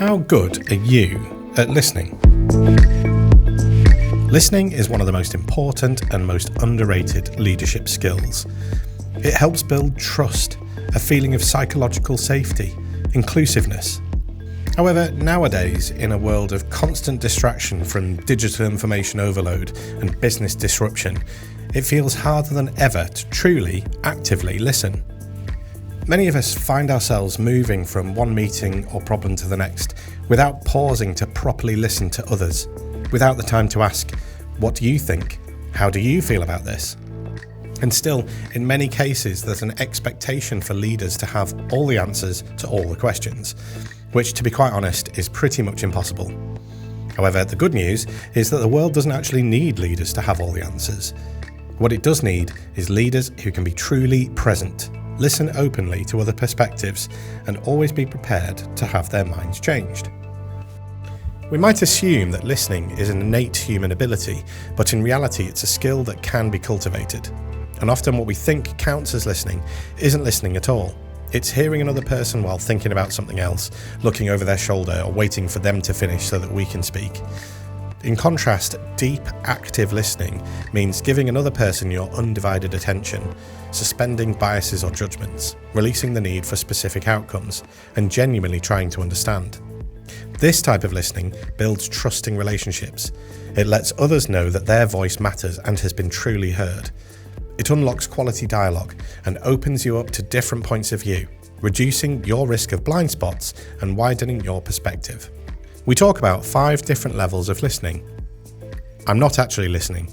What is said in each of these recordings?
How good are you at listening? Listening is one of the most important and most underrated leadership skills. It helps build trust, a feeling of psychological safety, inclusiveness. However, nowadays, in a world of constant distraction from digital information overload and business disruption, it feels harder than ever to truly, actively listen. Many of us find ourselves moving from one meeting or problem to the next without pausing to properly listen to others, without the time to ask, what do you think? How do you feel about this? And still, in many cases, there's an expectation for leaders to have all the answers to all the questions, which, to be quite honest, is pretty much impossible. However, the good news is that the world doesn't actually need leaders to have all the answers. What it does need is leaders who can be truly present, listen openly to other perspectives, and always be prepared to have their minds changed. We might assume that listening is an innate human ability, but in reality it's a skill that can be cultivated. And often what we think counts as listening isn't listening at all. It's hearing another person while thinking about something else, looking over their shoulder, or waiting for them to finish so that we can speak. In contrast, deep, active listening means giving another person your undivided attention, suspending biases or judgments, releasing the need for specific outcomes, and genuinely trying to understand. This type of listening builds trusting relationships. It lets others know that their voice matters and has been truly heard. It unlocks quality dialogue and opens you up to different points of view, reducing your risk of blind spots and widening your perspective. We talk about 5 different levels of listening. I'm not actually listening.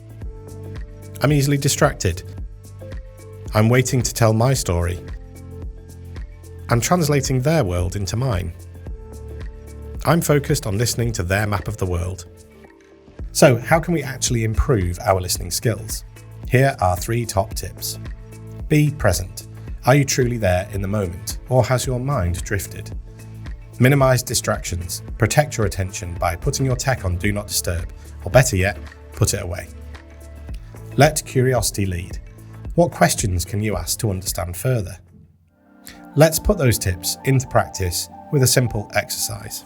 I'm easily distracted. I'm waiting to tell my story. I'm translating their world into mine. I'm focused on listening to their map of the world. So, how can we actually improve our listening skills? Here are 3 top tips. Be present. Are you truly there in the moment, or has your mind drifted? Minimize distractions. Protect your attention by putting your tech on Do Not Disturb, or better yet, put it away. Let curiosity lead. What questions can you ask to understand further? Let's put those tips into practice with a simple exercise.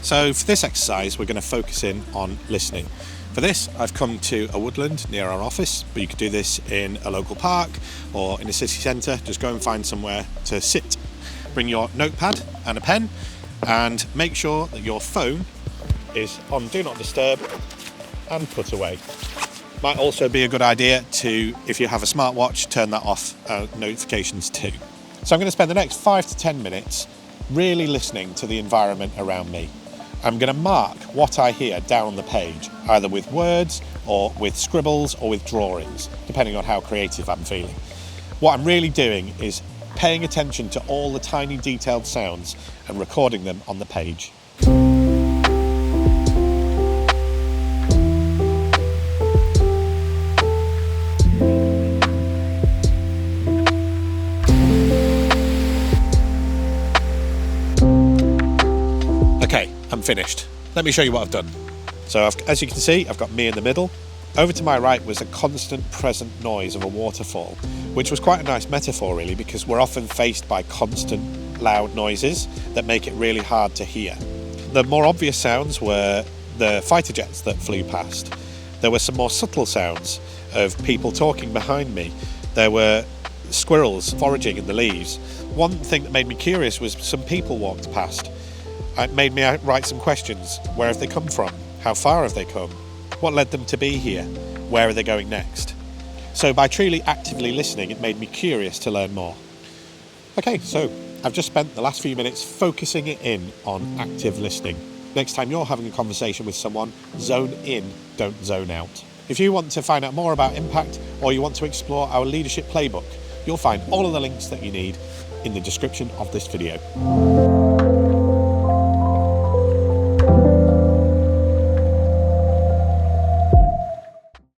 So for this exercise, we're going to focus in on listening. For this, I've come to a woodland near our office, but you could do this in a local park or in a city centre. Just go and find somewhere to sit. Bring your notepad and a pen, and make sure that your phone is on Do Not Disturb and put away. Might also be a good idea to, if you have a smartwatch, turn that off notifications too. So I'm going to spend the next 5 to 10 minutes really listening to the environment around me. I'm going to mark what I hear down on the page, either with words or with scribbles or with drawings, depending on how creative I'm feeling. What I'm really doing is paying attention to all the tiny detailed sounds and recording them on the page. Okay, I'm finished. Let me show you what I've done. So as you can see, I've got me in the middle. Over to my right was a constant present noise of a waterfall, which was quite a nice metaphor really, because we're often faced by constant loud noises that make it really hard to hear. The more obvious sounds were the fighter jets that flew past. There were some more subtle sounds of people talking behind me. There were squirrels foraging in the leaves. One thing that made me curious was some people walked past. It made me write some questions. Where have they come from? How far have they come? What led them to be here? Where are they going next? So by truly actively listening, it made me curious to learn more. Okay, so I've just spent the last few minutes focusing it in on active listening. Next time you're having a conversation with someone, zone in, don't zone out. If you want to find out more about Impact, or you want to explore our leadership playbook, you'll find all of the links that you need in the description of this video.